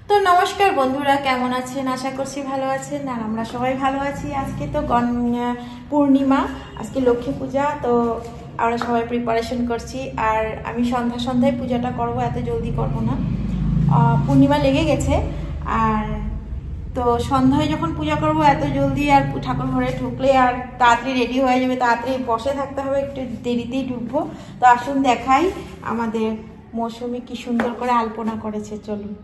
তো নমস্কার বন্ধুরা, কেমন আছেন? আশা করছি ভালো আছেন। আর আমরা সবাই ভালো আছি। আজকে তো পূর্ণিমা, আজকে লক্ষ্মী পূজা। তো আমরা সবাই প্রিপারেশন করছি। আর আমি সন্ধ্যায় পূজাটা করব, এত জলদি করব না। পূর্ণিমা লেগে গেছে। আর তো সন্ধ্যায় যখন পূজা করব এত জলদি আর ঠাকুর ঘরে ঢুকলে আর তাড়াতাড়ি রেডি হয়ে যাবে, তাড়াতাড়ি বসে থাকতে হবে, একটু দেরিতেই ঢুকবো। তো আসুন দেখাই আমাদের মৌসুমি কি সুন্দর করে আলপনা করেছে। চলুন।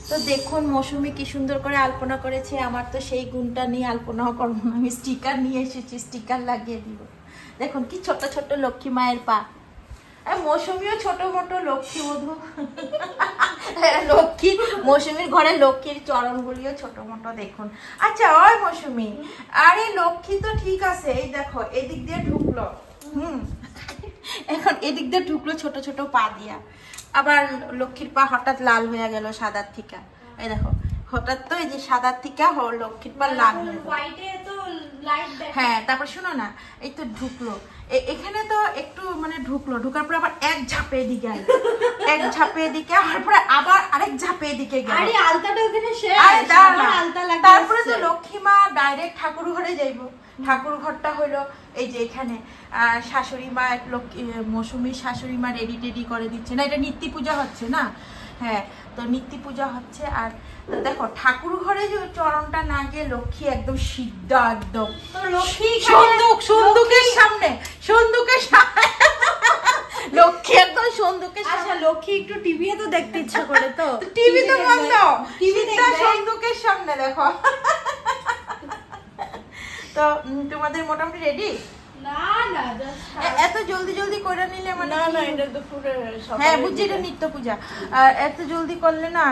তো দেখুন মৌসুমি কি সুন্দর করে আলপনা করেছে। আমার তো সেই গুণটা নিয়ে আলপনাও করবো না, আমি স্টিকার নিয়ে এসেছি, স্টিকার লাগিয়ে দিব। দেখুন কি ছোট ছোট লক্ষ্মী মায়ের পা। মৌসুমিও ছোট মোটো লক্ষ্মী বধূ। লক্ষ্মী মৌসুমির ঘরে লক্ষ্মীর চরণগুলিও ছোট মোটো দেখুন। আচ্ছা ওই মৌসুমি, আরে লক্ষ্মী তো ঠিক আছে, এই দেখো এদিক দিয়ে ঢুকলো। এখন এদিক দিয়ে ঢুকলো ছোট ছোট পা দিয়া। আবার লক্ষ্মীর পা হঠাৎ লাল হয়ে গেল সাদার থিকা। এই দেখো হঠাৎ তো এই যে সাদার থিকা লক্ষ্মীর পা লাল হয়ে গেল। হ্যাঁ, তারপর শোনো না, এই তো ঢুকলো এখানে, তো একটু মানে ঢুকার পরে আবার এক ঝাঁপে এদিকে গেল, এক ঝাঁপে এদিকে, তারপরে আবার আরেক ঝাঁপে এদিকে গেল। তারপরে তো লক্ষ্মী মা ডাইরেক্ট ঠাকুর ঘরে যাইব। ঠাকুর ঘরটা হলো এই যে এখানে। শাশুড়ি মা মৌসুমীর শাশুড়ি মা রেডি করে দিচ্ছে না, এটা নিত্য পূজা হচ্ছে না। হ্যাঁ, তো নিত্য পূজা হচ্ছে। আর দেখো ঠাকুর ঘরে যে চরণটা না গিয়ে লক্ষ্মী একদম সিদ্ধা, একদম সন্দুকের সামনে লক্ষ্মী একদম সন্দুকের সামনে। লক্ষ্মী একটু টিভি তো দেখতে ইচ্ছা করে, তো টিভি তো বন্ধ, টিভিটা সন্দুকের সামনে দেখো। তো তোমাদের মোটামুটি রেডি? এত জলদি করে নিলে মানে হ্যাঁ বুঝছি, এটা নিত্য পূজা। আর এত জলদি করলে না,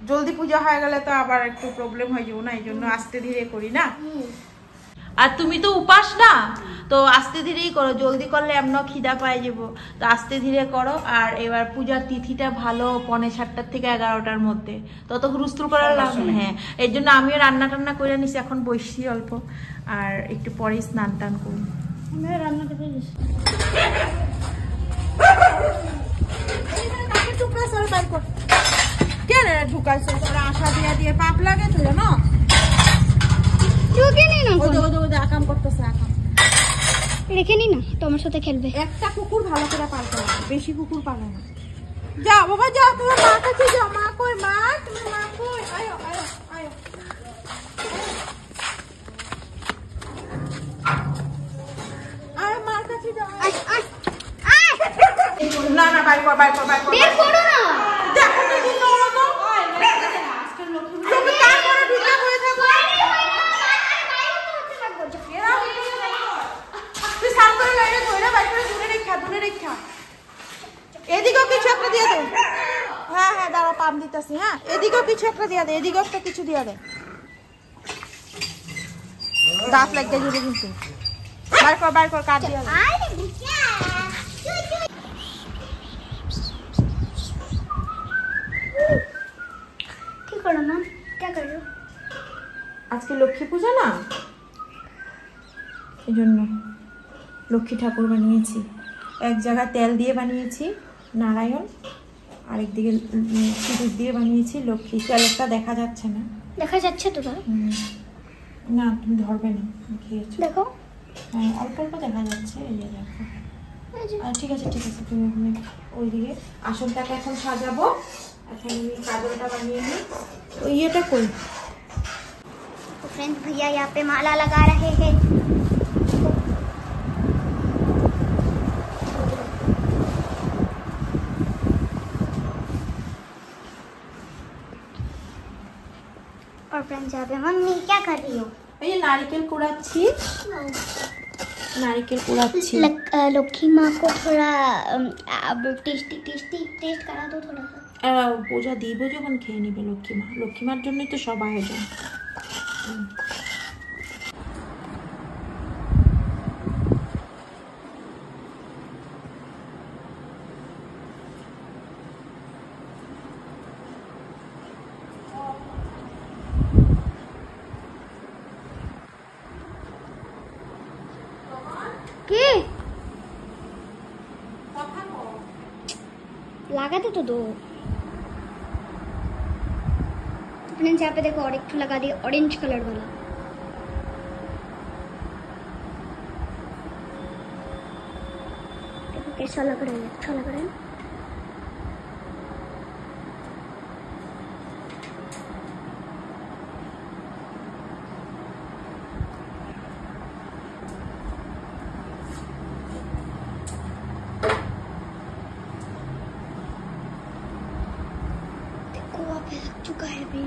জলদি পূজা হয়ে গেলে তো আবার একটু প্রবলেম হয়ে যাবো না, এই জন্য আস্তে ধীরে করি না। আর তুমি তো উপাস না, তো আস্তে ধীরেই করো, জলদি করলে এমন খিদা পাই যাবো। তো আস্তে ধীরে করো। আর এবার পূজার তিথিটা ভালো 7:45 থেকে 11টার মধ্যে, তত হুলস্থুল করার লাভ নেই। হ্যাঁ, এর জন্য আমিও রান্না টান্না করে নিছি, এখন বসছি অল্প, আর একটু পরে স্নান টান করি। রান্না করে কেন ঢুকাইছে? আশা দিয়ে পাপ লাগে তো জানো, আকাম করতেছে। আকাম রেখে নি না, তোমার সাথে খেলবে। একটা কুকুর ভালো করে পালতে হবে, বেশি কুকুর পালে না। যাও বাবা যাও, তোমার মা কাছে যাও। মা কই? মা, তোমার মা কই? আয়ো আয়ো আয়ো। আয় মার কাছে যাও। না না, বাইর কর। বের করো না। দেখো তো কি করো তো। তুমি তারপরে ঢুকে হয়ে থাকো। তুই সামনে লাইনে ধরে বাইর করে দূরে রেখা। এদিকেও কিছু একটা দিয়ে দে। হ্যাঁ দাঁড়া, পাম দিতেছি। হ্যাঁ, এদিকেও কিছু একটা দিয়ে দে, এদিকেও একটা কিছু দিয়ে দে। গাছ লাগিয়ে দিবে কিন্তু। বাইর কর কাট দিয়ে। কি করো না? কে করো? আজকে লক্ষ্মী পূজা না, এই জন্য লক্ষ্মী ঠাকুর বানিয়েছি। এক জায়গায় তেল দিয়ে বানিয়েছি নারায়ণ, আরেকদিকে সিঁদুর দিয়ে বানিয়েছি লক্ষ্মী। তেলটা দেখা যাচ্ছে না। দেখা যাচ্ছে তো? না তুমি ধরবে না, খেয়েছো দেখো। হ্যাঁ, অল্প দেখা যাচ্ছে। এই যে দেখো। ঠিক আছে তুমি ওইদিকে আসনটাকে এখন সাজাবো। এখন আমি কাজলটা বানিয়ে নিই। তো ইয়েটা করি। तो फ्रेंड्स, भैया यहाँ पे माला लगा रहे हैं। और फ्रेंड्स यहाँ पे मम्मी क्या कर रही हो? ये नारिकेल कुड़ाচ্ছি। लक्ष्मी माँ को थोड़ा टेस्ट करा दो थोड़ा सा। পূজা দিব যখন খেয়ে নিবে লক্ষ্মী মার জন্যই তো সব আয়োজন। কি লাগাতে তো দো। फ्रेंड्स यहाँ पे देखो और एक लगा दिया ऑरेंज कलर वाला। देखो कैसा लग रहा है, अच्छा लग रहा है। लग चुका है अभी।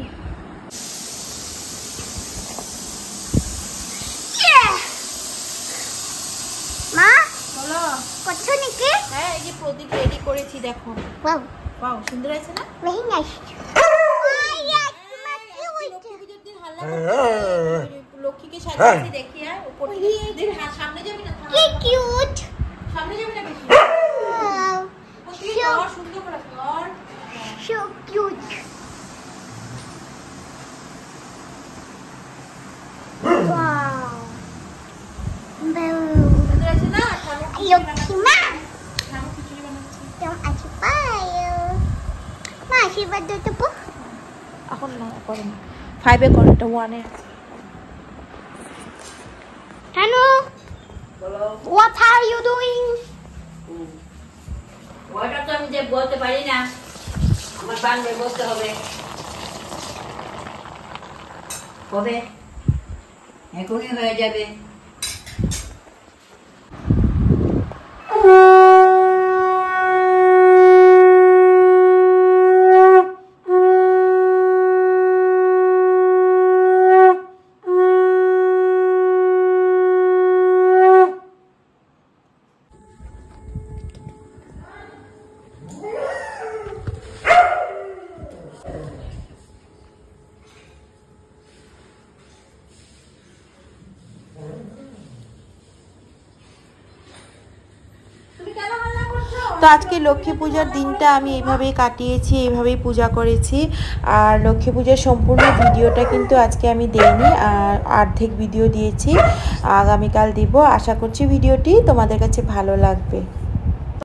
মা বলো করছো নাকি? হ্যাঁ এই যে প্রদীপ রেডি করেছি দেখো। ওয়াও ওয়াও সুন্দর আছে না? Very nice. লক্ষ্মীকে সাজিয়েছি দেখি আর উপর থেকে সামনে যাবি না? কি কিউট। সামনে যাবি না বেশি? ওয়াও সুন্দর করে কর। So cute. Wow. সুন্দর আছে না? লক্ষ্মীমা ঠাকুর খিচুড়ি বানাচ্ছি। কেমন আছো পায়ো? মা আশীর্বাদ দাও তো। এখন না করে না 5 এ করে, এটা 1 এ আছে। Tanu, বলো what are you doing? ওটা তো আমি যে বলতে পারি না, আমার বাংলায় বলতে হবে। কবে? এখনই হয়ে যাবে। তো আজকে লক্ষ্মী পূজার দিনটা আমি এইভাবেই কাটিয়েছি, এইভাবেই পূজা করেছি। আর লক্ষ্মী পূজার সম্পূর্ণ ভিডিওটা কিন্তু আজকে আমি দেইনি, আর অর্ধেক ভিডিও দিয়েছি, আগামীকাল দিব। আশা করছি ভিডিওটি তোমাদের কাছে ভালো লাগবে।